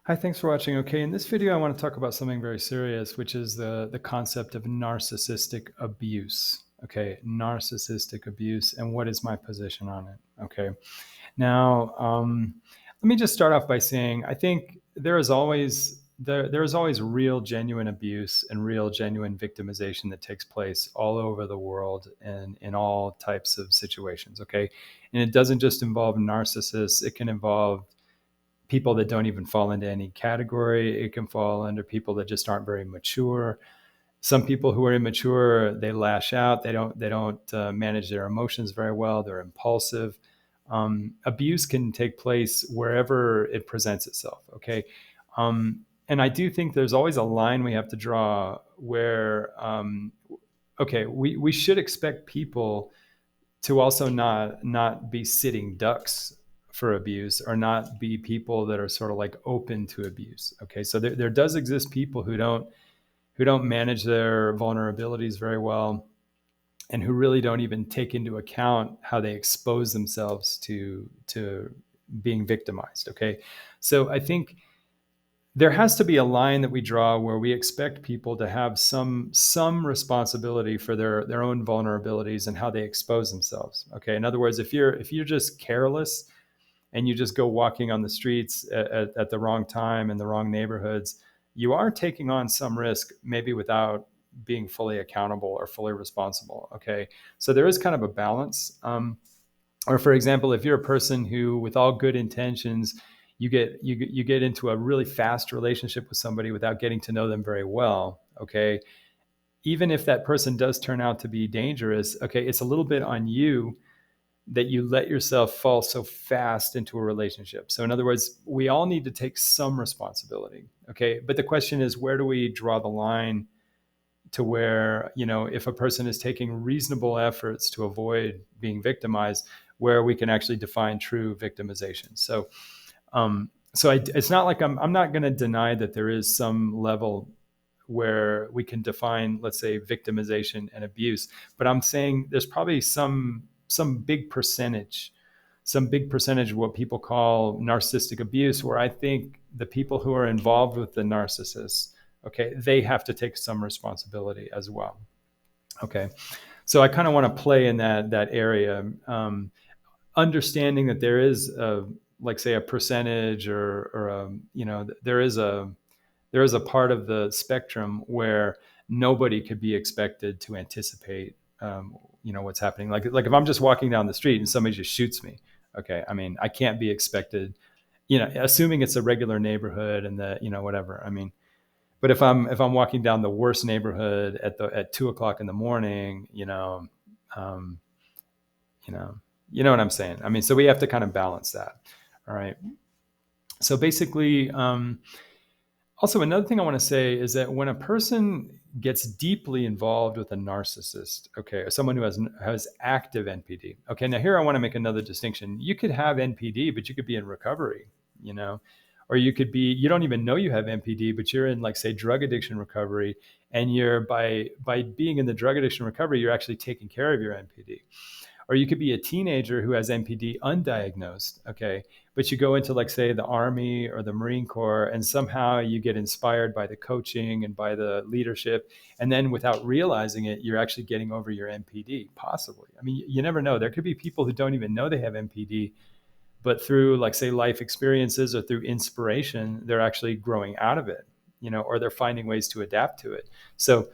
Hi, thanks for watching. Okay, in this video, I want to talk about something very serious, which is the concept of narcissistic abuse. Okay, narcissistic abuse, and what is my position on it? Okay, now let me just start off by saying I think there is always real, genuine abuse and real, genuine victimization that takes place all over the world and in all types of situations. Okay, and it doesn't just involve narcissists; it can involve people that don't even fall into any category. It can fall under people that just aren't very mature. Some people who are immature, they lash out. They don't manage their emotions very well. They're impulsive. Abuse can take place wherever it presents itself. Okay, and I do think there's always a line we have to draw where okay, we should expect people to also not be sitting ducks for abuse or not be people that are sort of like open to abuse. Okay, so there does exist people who don't manage their vulnerabilities very well and who really don't even take into account how they expose themselves to being victimized. Okay, so I think there has to be a line that we draw where we expect people to have some responsibility for their own vulnerabilities and how they expose themselves. Okay, in other words, if you're just careless and you just go walking on the streets at the wrong time in the wrong neighborhoods, you are taking on some risk, maybe without being fully accountable or fully responsible. Okay, so there is kind of a balance. Or for example, if you're a person who, with all good intentions, you get into a really fast relationship with somebody without getting to know them very well. Okay, even if that person does turn out to be dangerous, okay, it's a little bit on you that you let yourself fall so fast into a relationship. So in other words, we all need to take some responsibility. Okay, but the question is, where do we draw the line to where, if a person is taking reasonable efforts to avoid being victimized, where we can actually define true victimization? It's not like I'm not going to deny that there is some level where we can define, let's say, victimization and abuse, but I'm saying there's probably some big percentage of what people call narcissistic abuse, where I think the people who are involved with the narcissists, okay, they have to take some responsibility as well. Okay, so I kind of want to play in that area, understanding that there is like say a percentage or there is a part of the spectrum where nobody could be expected to anticipate what's happening. Like if I'm just walking down the street and somebody just shoots me, okay, I mean, I can't be expected, assuming it's a regular neighborhood and whatever. I mean, but if I'm walking down the worst neighborhood at 2 o'clock in the morning, um, you know you know what I'm saying. I mean, so we have to kind of balance that. All right. So basically, also another thing I want to say is that when a person gets deeply involved with a narcissist, okay, or someone who has active NPD. Okay, now here I want to make another distinction. You could have NPD, but you could be in recovery, or you don't even know you have NPD, but you're in, like, say, drug addiction recovery, and you're by being in the drug addiction recovery, you're actually taking care of your NPD. Or you could be a teenager who has NPD undiagnosed, okay, but you go into, like, say, the Army or the Marine Corps, and somehow you get inspired by the coaching and by the leadership, and then without realizing it, you're actually getting over your NPD, possibly. I mean, you never know. There could be people who don't even know they have NPD, but through, like, say, life experiences or through inspiration, they're actually growing out of it, or they're finding ways to adapt to it. So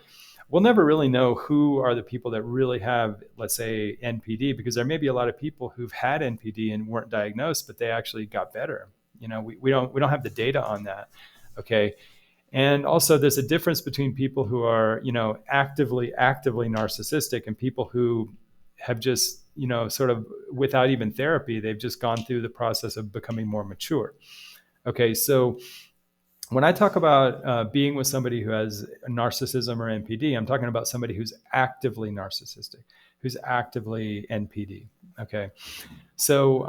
we'll never really know who are the people that really have, let's say, NPD, because there may be a lot of people who've had NPD and weren't diagnosed, but they actually got better. We don't have the data on that. Okay. And also there's a difference between people who are, actively narcissistic and people who have just, sort of without even therapy, they've just gone through the process of becoming more mature. Okay. So when I talk about being with somebody who has narcissism or NPD, I'm talking about somebody who's actively narcissistic, who's actively NPD. Okay. So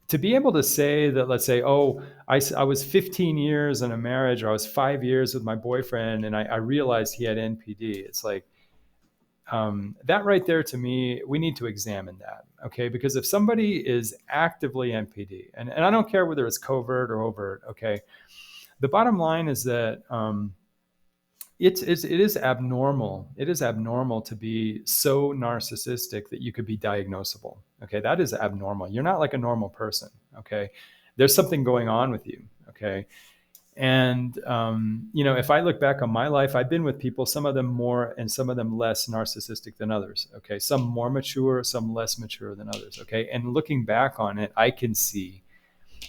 to be able to say that, let's say, oh, I was 15 years in a marriage, or I was 5 years with my boyfriend, and I realized he had NPD. It's like, that right there, to me, we need to examine that. okay? Because if somebody is actively NPD, and I don't care whether it's covert or overt, okay? The bottom line is that it is abnormal. It is abnormal to be so narcissistic that you could be diagnosable. Okay, that is abnormal. You're not like a normal person. Okay, there's something going on with you. Okay, and if I look back on my life, I've been with people, some of them more and some of them less narcissistic than others. Okay, some more mature, some less mature than others. Okay, and looking back on it, I can see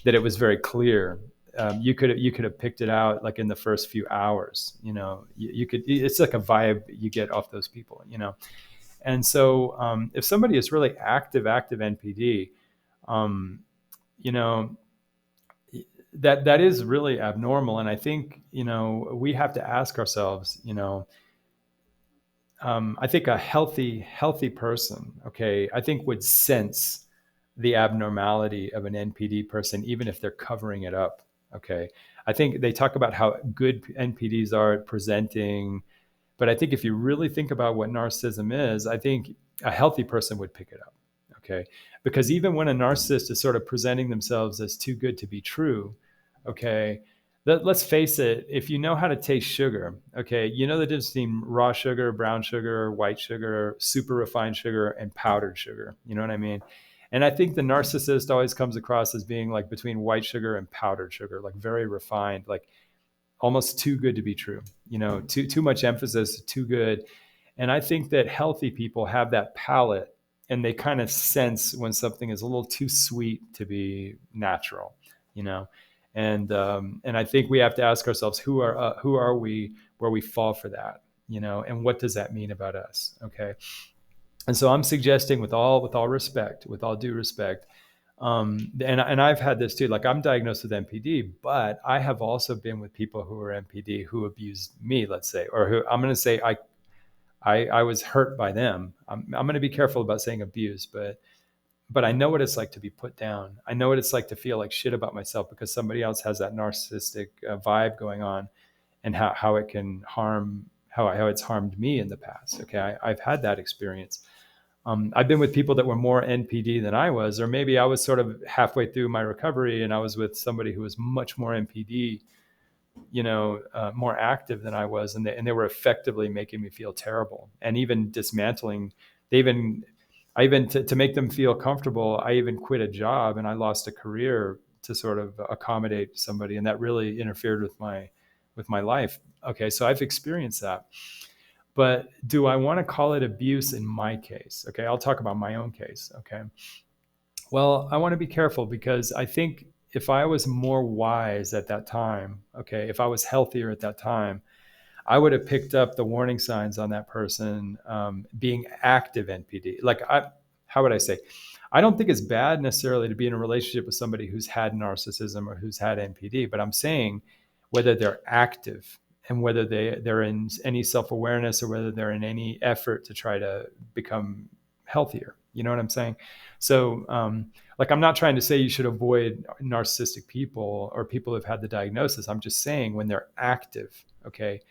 that it was very clear. You could have picked it out like in the first few hours. You could. It's like a vibe you get off those people. And so if somebody is really active NPD, you know, that is really abnormal. And I think we have to ask ourselves. I think a healthy person, okay, I think would sense the abnormality of an NPD person, even if they're covering it up. Okay. I think they talk about how good NPDs are at presenting, but I think if you really think about what narcissism is, I think a healthy person would pick it up. Okay. Because even when a narcissist is sort of presenting themselves as too good to be true, okay, let's face it, if you know how to taste sugar, okay, you know the difference between raw sugar, brown sugar, white sugar, super refined sugar, and powdered sugar. You know what I mean? And I think the narcissist always comes across as being like between white sugar and powdered sugar, like very refined, like almost too good to be true. Too much emphasis, too good. And I think that healthy people have that palate, and they kind of sense when something is a little too sweet to be natural. And I think we have to ask ourselves, who are we where we fall for that, and what does that mean about us? Okay. And so I'm suggesting with all respect, with all due respect, and I've had this too, like I'm diagnosed with NPD, but I have also been with people who are NPD who abused me, let's say, or who I'm going to say I was hurt by them. I'm going to be careful about saying abuse, but I know what it's like to be put down. I know what it's like to feel like shit about myself because somebody else has that narcissistic vibe going on, and how it can harm, how it's harmed me in the past. Okay, I've had that experience. I've been with people that were more NPD than I was, or maybe I was sort of halfway through my recovery and I was with somebody who was much more NPD, more active than I was, and they were effectively making me feel terrible and even dismantling. To make them feel comfortable, I even quit a job and I lost a career to sort of accommodate somebody, and that really interfered with my life. Okay, so I've experienced that. But do I want to call it abuse in my case? Okay, I'll talk about my own case. Okay. Well, I want to be careful because I think if I was more wise at that time, okay, if I was healthier at that time, I would have picked up the warning signs on that person being active NPD. How would I say? I don't think it's bad necessarily to be in a relationship with somebody who's had narcissism or who's had NPD, but I'm saying whether they're active and whether they're in any self-awareness or whether they're in any effort to try to become healthier. You know what I'm saying? So I'm not trying to say you should avoid narcissistic people or people who've had the diagnosis. I'm just saying when they're active, okay,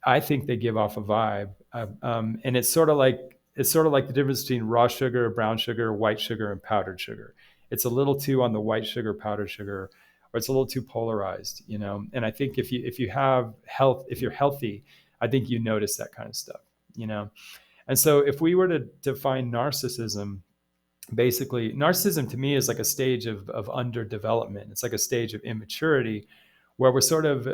I think they give off a vibe. And it's sort of like the difference between raw sugar, brown sugar, white sugar, and powdered sugar. It's a little too on the white sugar, powdered sugar, or it's a little too polarized, And I think if you're healthy, I think you notice that kind of stuff, And so if we were to define narcissism, basically narcissism to me is like a stage of underdevelopment. It's like a stage of immaturity where we're sort of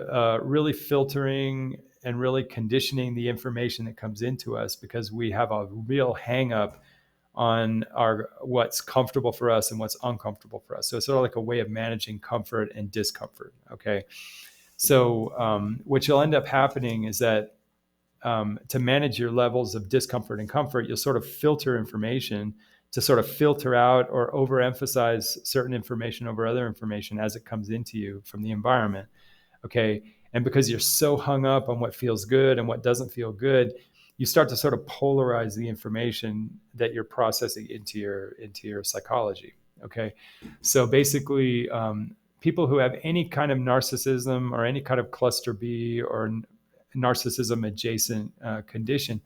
really filtering and really conditioning the information that comes into us because we have a real hang up on what's comfortable for us and what's uncomfortable for us. So it's sort of like a way of managing comfort and discomfort. Okay. So what you'll end up happening is that to manage your levels of discomfort and comfort, you'll sort of filter information to sort of filter out or overemphasize certain information over other information as it comes into you from the environment. Okay. And because you're so hung up on what feels good and what doesn't feel good, you start to sort of polarize the information that you're processing into your psychology. Okay. So basically, people who have any kind of narcissism or any kind of cluster B or narcissism adjacent condition,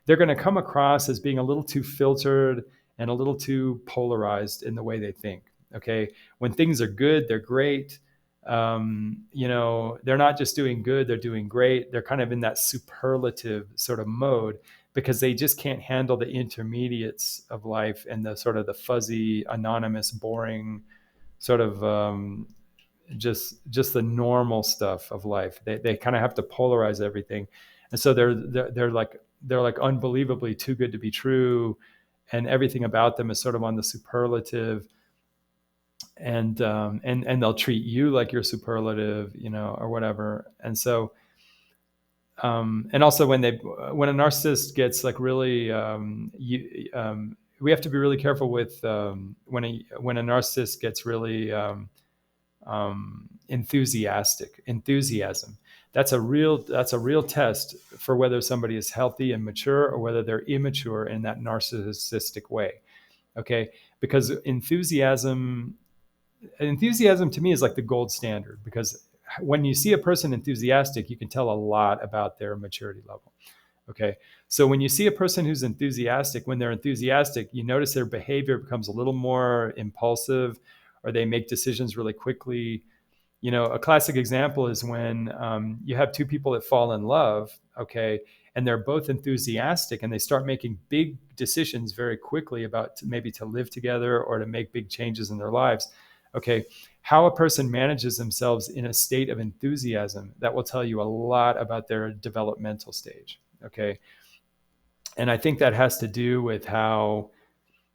they're going to come across as being a little too filtered and a little too polarized in the way they think. Okay, when things are good, they're great. They're not just doing good, they're doing great. They're kind of in that superlative sort of mode because they just can't handle the intermediates of life and the sort of the fuzzy, anonymous, boring sort of just the normal stuff of life. They kind of have to polarize everything, and so they're like unbelievably too good to be true, and everything about them is sort of on the superlative, and they'll treat you like you're superlative, or whatever. And so and also when a narcissist gets like really we have to be really careful with when a narcissist gets really enthusiasm. That's a real test for whether somebody is healthy and mature or whether they're immature in that narcissistic way. Okay, because enthusiasm to me is like the gold standard, because when you see a person enthusiastic, you can tell a lot about their maturity level. Okay, so when you see a person who's enthusiastic, when they're enthusiastic, you notice their behavior becomes a little more impulsive, or they make decisions really quickly. A classic example is when you have two people that fall in love, okay, and they're both enthusiastic and they start making big decisions very quickly about maybe to live together or to make big changes in their lives. Okay, how a person manages themselves in a state of enthusiasm, that will tell you a lot about their developmental stage. Okay, and I think that has to do with how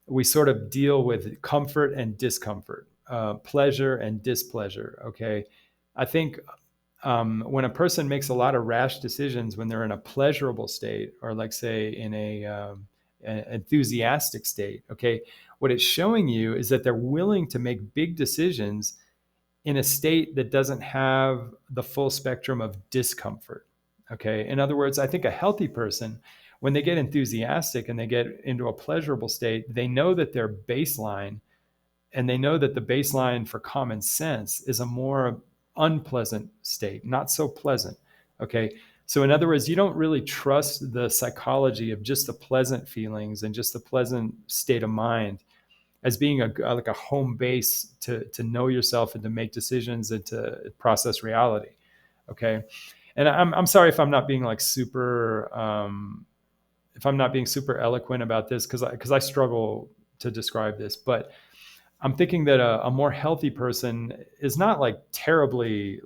we sort of deal with comfort and discomfort, pleasure and displeasure. Okay, I think when a person makes a lot of rash decisions when they're in a pleasurable state, or like say in an enthusiastic state, okay, what it's showing you is that they're willing to make big decisions in a state that doesn't have the full spectrum of discomfort. Okay, in other words, I think a healthy person, when they get enthusiastic and they get into a pleasurable state, they know that their baseline, and they know that the baseline for common sense is a more unpleasant state, not so pleasant. Okay, so in other words, you don't really trust the psychology of just the pleasant feelings and just the pleasant state of mind as being like a home base to know yourself and to make decisions and to process reality. Okay, and I'm sorry if I'm not being like super if I'm not being super eloquent about this, because I struggle to describe this, but I'm thinking that a more healthy person is not like terribly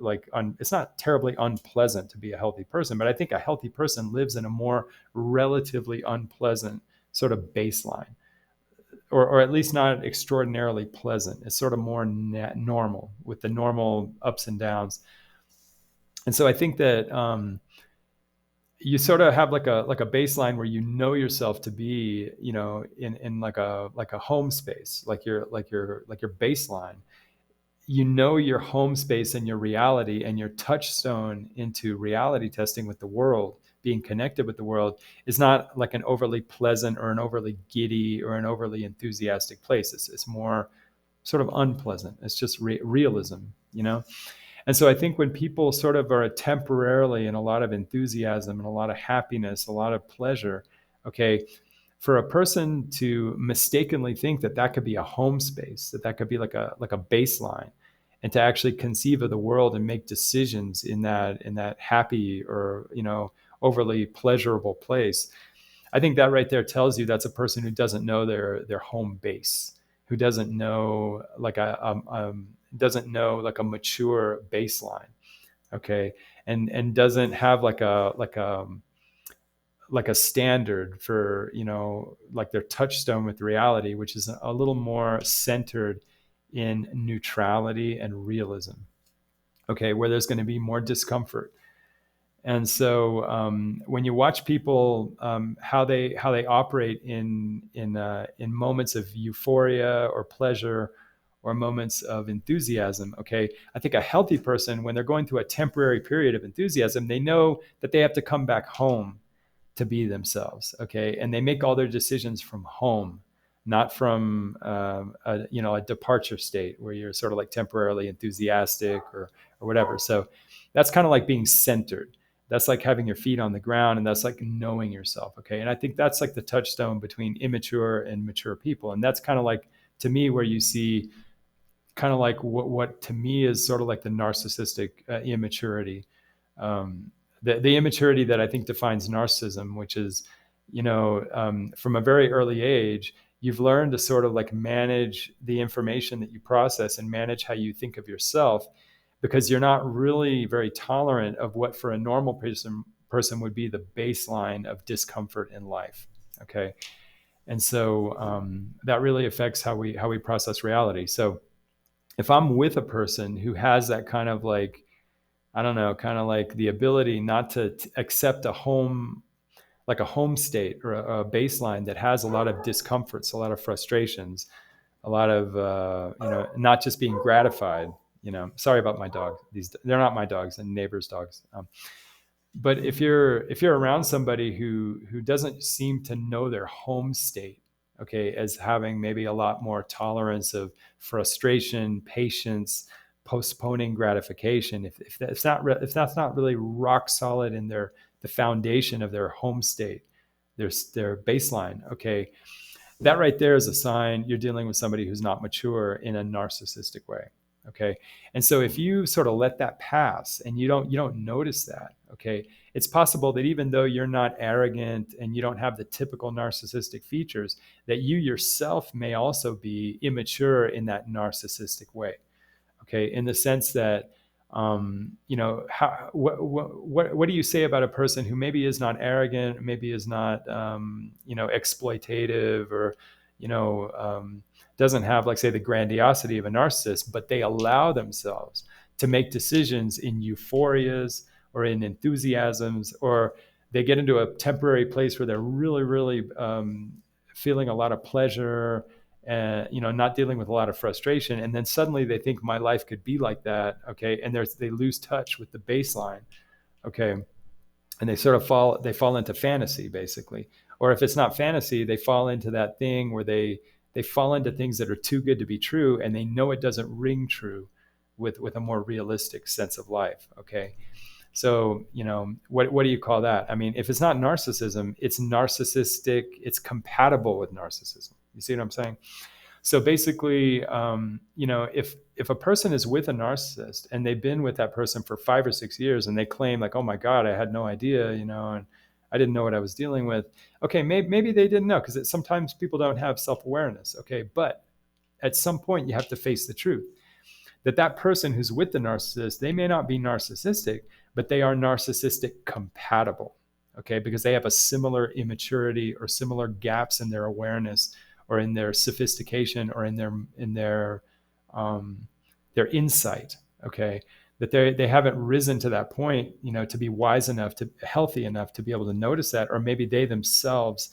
it's not terribly unpleasant to be a healthy person, but I think a healthy person lives in a more relatively unpleasant sort of baseline, or at least not extraordinarily pleasant. It's sort of more normal, with the normal ups and downs. And so I think that you sort of have like a baseline where you know yourself to be, in like a home space, like your baseline. You know your home space and your reality and your touchstone into reality testing with the world, being connected with the world, is not like an overly pleasant or an overly giddy or an overly enthusiastic place. It's more sort of unpleasant. It's just realism. And so I think when people sort of are temporarily in a lot of enthusiasm and a lot of happiness, a lot of pleasure, okay, for a person to mistakenly think that that could be a home space, that could be like a baseline, and to actually conceive of the world and make decisions in that happy or overly pleasurable place, I think that right there tells you that's a person who doesn't know their home base, who doesn't know like a mature baseline, okay, and doesn't have like a standard for like their touchstone with reality, which is a little more centered in neutrality and realism, okay, where there's going to be more discomfort. And so when you watch people, how they operate in moments of euphoria or pleasure or moments of enthusiasm, okay, I think a healthy person, when they're going through a temporary period of enthusiasm, they know that they have to come back home to be themselves, okay, and they make all their decisions from home, not from a departure state where you're sort of like temporarily enthusiastic or whatever. So that's kind of like being centered. That's like having your feet on the ground, and that's like knowing yourself. Okay. And I think that's like the touchstone between immature and mature people. And that's kind of like, to me, where you see kind of like what to me is sort of like the narcissistic immaturity. The immaturity that I think defines narcissism, which is, from a very early age, you've learned to sort of like manage the information that you process and manage how you think of yourself, because you're not really very tolerant of what for a normal person would be the baseline of discomfort in life. Okay. And so that really affects how we process reality. So if I'm with a person who has that kind of like, I don't know, kind of like the ability not to accept a home, like a home state or a baseline that has a lot of discomforts, a lot of frustrations, a lot of, not just being gratified, sorry about my dog. They're not my dogs and neighbors' dogs. But if you're around somebody who doesn't seem to know their home state, okay, as having maybe a lot more tolerance of frustration, patience, postponing gratification, if that's not really rock solid in the foundation of their home state, their baseline, okay, that right there is a sign you're dealing with somebody who's not mature in a narcissistic way. Okay. And so if you sort of let that pass and you don't notice that, okay, it's possible that even though you're not arrogant and you don't have the typical narcissistic features, that you yourself may also be immature in that narcissistic way. Okay. In the sense that, what do you say about a person who maybe is not arrogant, maybe is not, exploitative, or, doesn't have, like, say, the grandiosity of a narcissist, but they allow themselves to make decisions in euphorias or in enthusiasms, or they get into a temporary place where they're really, really feeling a lot of pleasure and, not dealing with a lot of frustration. And then suddenly they think my life could be like that. Okay. And they lose touch with the baseline. Okay. And they sort of fall into fantasy, basically. Or if it's not fantasy, they fall into that thing where they fall into things that are too good to be true, and they know it doesn't ring true with a more realistic sense of life. Okay. So, what do you call that? I mean, if it's not narcissism, it's narcissistic, it's compatible with narcissism. You see what I'm saying? So basically, if a person is with a narcissist and they've been with that person for 5 or 6 years and they claim like, oh my God, I had no idea, and I didn't know what I was dealing with. Okay, maybe they didn't know, because sometimes people don't have self-awareness. Okay, but at some point you have to face the truth that person who's with the narcissist, they may not be narcissistic, but they are narcissistic compatible. Okay, because they have a similar immaturity or similar gaps in their awareness or in their sophistication or in their insight. Okay, that they haven't risen to that point, to be wise enough, to healthy enough to be able to notice that, or maybe they themselves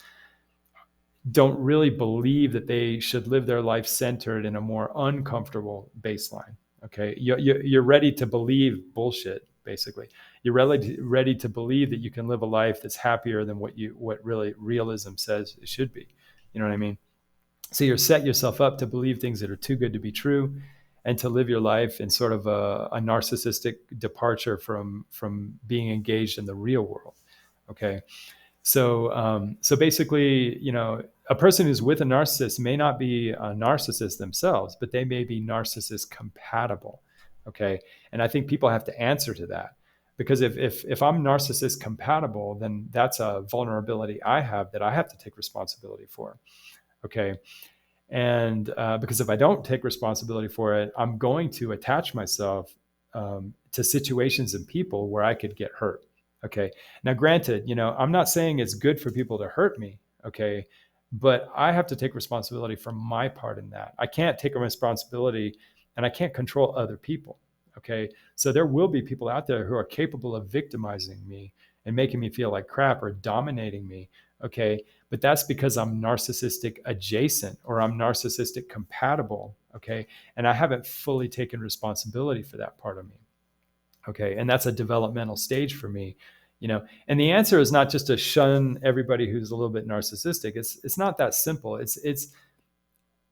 don't really believe that they should live their life centered in a more uncomfortable baseline. Okay, you're ready to believe bullshit. Basically, you're ready to believe that you can live a life that's happier than what really realism says it should be. You know what I mean? So you're set yourself up to believe things that are too good to be true, and to live your life in sort of a narcissistic departure from being engaged in the real world. Okay. So basically, a person who's with a narcissist may not be a narcissist themselves, but they may be narcissist compatible. Okay. And I think people have to answer to that, because if I'm narcissist compatible, then that's a vulnerability I have that I have to take responsibility for. Okay. And because if I don't take responsibility for it, I'm going to attach myself to situations and people where I could get hurt. Okay. Now, granted, I'm not saying it's good for people to hurt me. Okay. But I have to take responsibility for my part in that. I can't take a responsibility, and I can't control other people. Okay. So there will be people out there who are capable of victimizing me and making me feel like crap or dominating me. Okay. But that's because I'm narcissistic adjacent, or I'm narcissistic compatible. Okay. And I haven't fully taken responsibility for that part of me. Okay. And that's a developmental stage for me. And the answer is not just to shun everybody who's a little bit narcissistic. It's not that simple. It's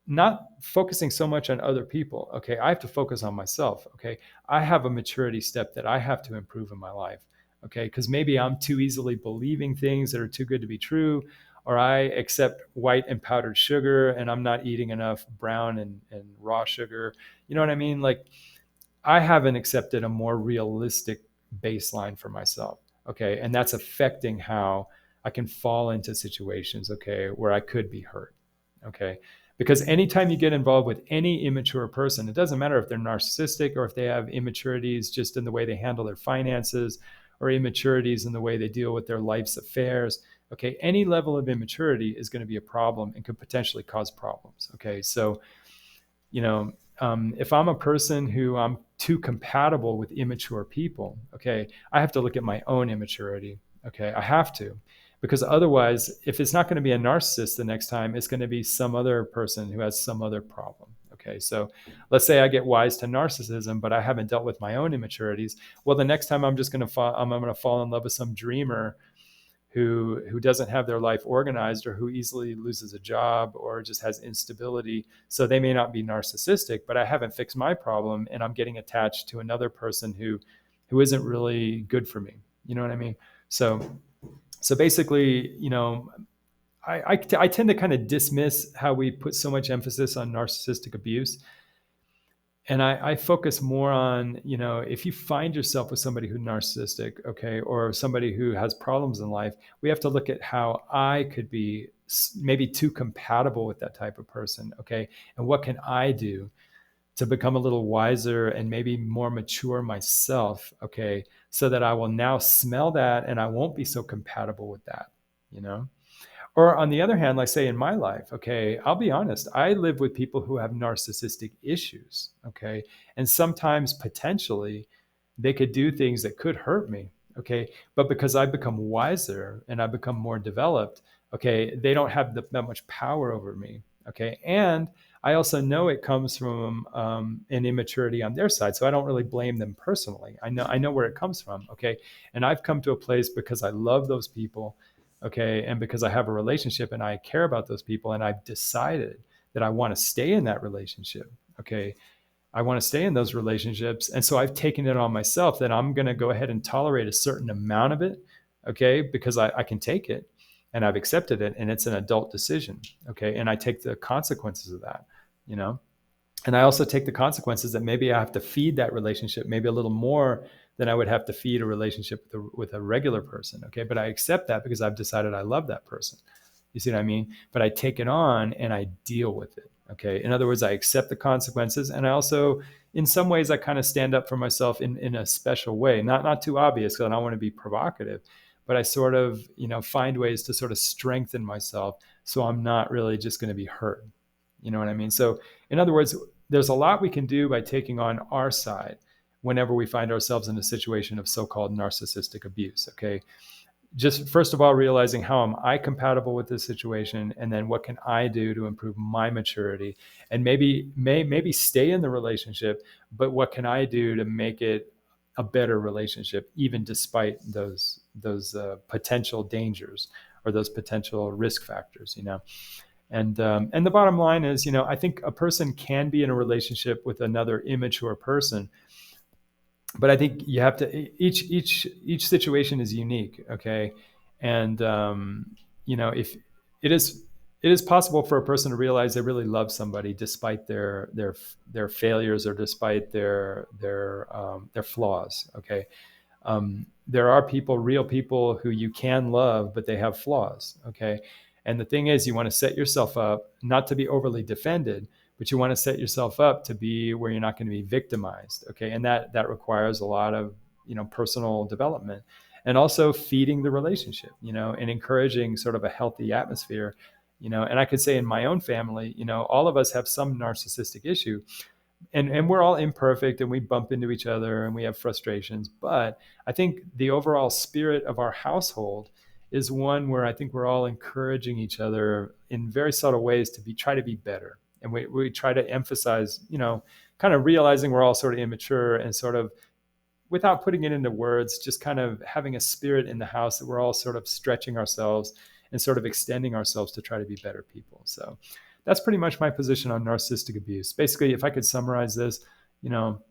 not focusing so much on other people. Okay. I have to focus on myself. Okay. I have a maturity step that I have to improve in my life. Okay, because maybe I'm too easily believing things that are too good to be true, or I accept white and powdered sugar and I'm not eating enough brown and raw sugar. You know what I mean? Like, I haven't accepted a more realistic baseline for myself. Okay. And that's affecting how I can fall into situations, okay, where I could be hurt. Okay. Because anytime you get involved with any immature person, it doesn't matter if they're narcissistic or if they have immaturities just in the way they handle their finances or immaturities in the way they deal with their life's affairs. Okay. Any level of immaturity is going to be a problem and could potentially cause problems. Okay. So, you know, if I'm a person who I'm too compatible with immature people, okay, I have to look at my own immaturity. Okay, I have to, because otherwise, if it's not going to be a narcissist the next time, it's going to be some other person who has some other problem. Okay, so let's say I get wise to narcissism, but I haven't dealt with my own immaturities. Well, the next time I'm just going to fall, I'm going to fall in love with some dreamer who doesn't have their life organized or who easily loses a job or just has instability. So they may not be narcissistic, but I haven't fixed my problem and I'm getting attached to another person who isn't really good for me. You know what I mean? So basically, I tend to kind of dismiss how we put so much emphasis on narcissistic abuse. And I focus more on, if you find yourself with somebody who's narcissistic, okay, or somebody who has problems in life, we have to look at how I could be maybe too compatible with that type of person, okay, and what can I do to become a little wiser and maybe more mature myself, okay, so that I will now smell that and I won't be so compatible with that, you know? Or on the other hand, like say in my life, okay, I'll be honest, I live with people who have narcissistic issues, okay? And sometimes potentially they could do things that could hurt me, okay? But because I become wiser and I become more developed, okay, they don't have that much power over me, okay? And I also know it comes from an immaturity on their side, so I don't really blame them personally. I know where it comes from, okay? And I've come to a place because I love those people, okay, and because I have a relationship and I care about those people and I've decided that I want to stay in that relationship, okay, I want to stay in those relationships, and so I've taken it on myself that I'm going to go ahead and tolerate a certain amount of it, okay, because I can take it and I've accepted it and it's an adult decision, okay, and I take the consequences of that, you know. And I also take the consequences that maybe I have to feed that relationship maybe a little more than I would have to feed a relationship with a regular person. Okay. But I accept that because I've decided I love that person. You see what I mean? But I take it on and I deal with it. Okay. In other words, I accept the consequences. And I also, in some ways, I kind of stand up for myself in a special way, not too obvious because I don't want to be provocative, but I sort of, find ways to sort of strengthen myself so I'm not really just going to be hurt. You know what I mean? So, in other words, there's a lot we can do by taking on our side whenever we find ourselves in a situation of so-called narcissistic abuse. Okay. Just first of all, realizing how am I compatible with this situation, and then what can I do to improve my maturity, and maybe stay in the relationship, but what can I do to make it a better relationship, even despite those potential dangers or those potential risk factors, And the bottom line is, I think a person can be in a relationship with another immature person, but I think you have to each situation is unique, okay? And if it is possible for a person to realize they really love somebody despite their failures or despite their flaws, okay? There are real people who you can love, but they have flaws, okay? And the thing is, you want to set yourself up not to be overly defended, but you want to set yourself up to be where you're not going to be victimized, okay? And that requires a lot of personal development, and also feeding the relationship, and encouraging sort of a healthy atmosphere, And I could say in my own family, all of us have some narcissistic issue, and we're all imperfect and we bump into each other and we have frustrations, but I think the overall spirit of our household is one where I think we're all encouraging each other in very subtle ways to try to be better, and we try to emphasize, kind of realizing we're all sort of immature, and sort of, without putting it into words, just kind of having a spirit in the house that we're all sort of stretching ourselves and sort of extending ourselves to try to be better people. So that's pretty much my position on narcissistic abuse. Basically, if I could summarize this, you know,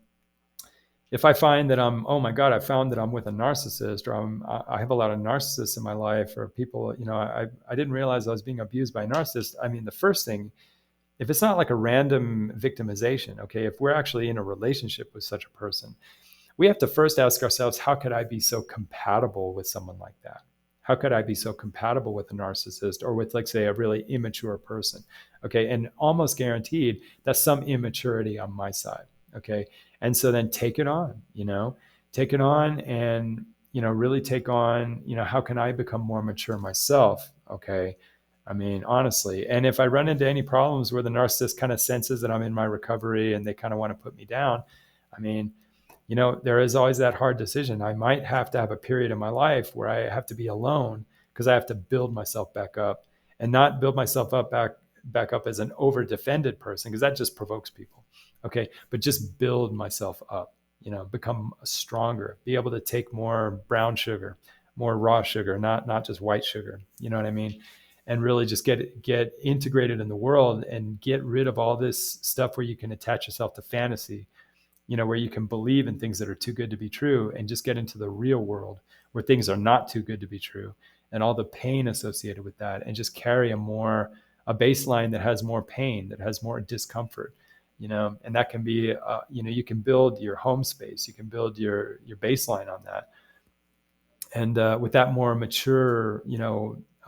If I find that oh my God, I found that I'm with a narcissist, or I have a lot of narcissists in my life, or people, I didn't realize I was being abused by a narcissist. I mean, the first thing, if it's not like a random victimization, okay, if we're actually in a relationship with such a person, we have to first ask ourselves, how could I be so compatible with someone like that? How could I be so compatible with a narcissist, or with, like, say, a really immature person? Okay. And almost guaranteed that's some immaturity on my side. Okay. And so then take it on, take it on, and, really take on, how can I become more mature myself? Okay. I mean, honestly, and if I run into any problems where the narcissist kind of senses that I'm in my recovery and they kind of want to put me down, I mean, there is always that hard decision. I might have to have a period in my life where I have to be alone, because I have to build myself back up, and not build myself back up as an over defended person, because that just provokes people. Okay. But just build myself up, become stronger, be able to take more brown sugar, more raw sugar, not just white sugar. You know what I mean? And really just get integrated in the world, and get rid of all this stuff where you can attach yourself to fantasy, where you can believe in things that are too good to be true, and just get into the real world where things are not too good to be true, and all the pain associated with that, and just carry a baseline that has more pain, that has more discomfort, and that can be, you can build your home space, you can build your baseline on that. And with that more mature,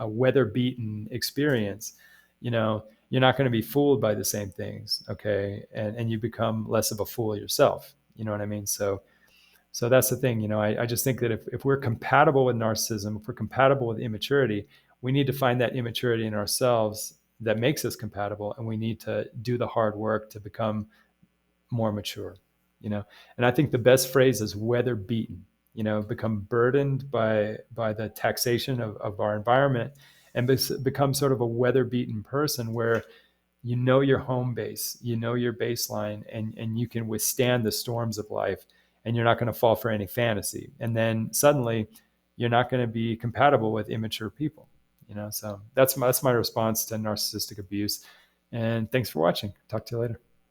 a weather beaten experience, you're not going to be fooled by the same things. Okay. And you become less of a fool yourself. You know what I mean? So that's the thing. I just think that if we're compatible with narcissism, if we're compatible with immaturity, we need to find that immaturity in ourselves that makes us compatible. And we need to do the hard work to become more mature, and I think the best phrase is weather beaten, become burdened by the taxation of our environment, and become sort of a weather beaten person, where your home base, your baseline, and you can withstand the storms of life, and you're not going to fall for any fantasy. And then suddenly you're not going to be compatible with immature people. So that's my response to narcissistic abuse. And thanks for watching. Talk to you later.